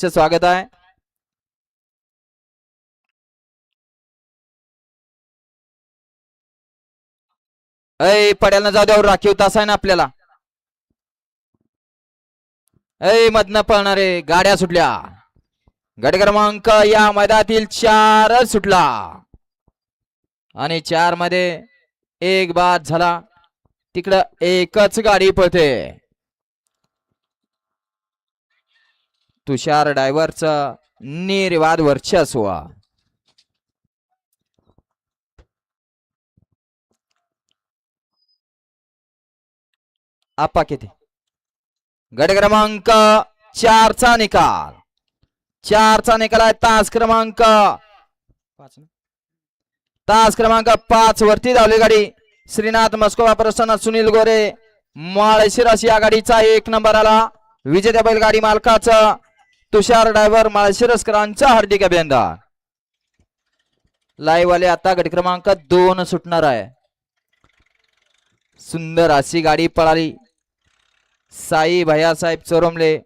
चे स्वागत आहे. ऐ पड्याला जाऊ द्यावर राखीव तास आहे ना आपल्याला. ऐ मधनं पळणारे गाड्या सुटल्या. गट क्रमांक या मैदानातील 4 सुटला आणि 4 मध्ये एक बाद झाला. तिकडं एकच गाडी पळते. तुषार ड्रायव्हरचा निर्वाद वर्चस्व. आपा किती गट क्रमांक 4 चा निकाल. 4 चा निकाल आहे. तास क्रमांक 5 वरती धावली गाडी. श्रीनाथ मस्कोबा प्रसन्न सुनील गोरे माळशिरस या गाडीचा 1 नंबर आला. विजेत्या बैलगाडी मालकाचा तुषार ड्रायव्हर माळशिरसकरांचा हार्दिक अभिनंदन. लाईव्ह वाले आता गट क्रमांक 2 सुटणार आहे. सुंदर अशी गाडी पळाली. साई भैयासाहेब चोरमले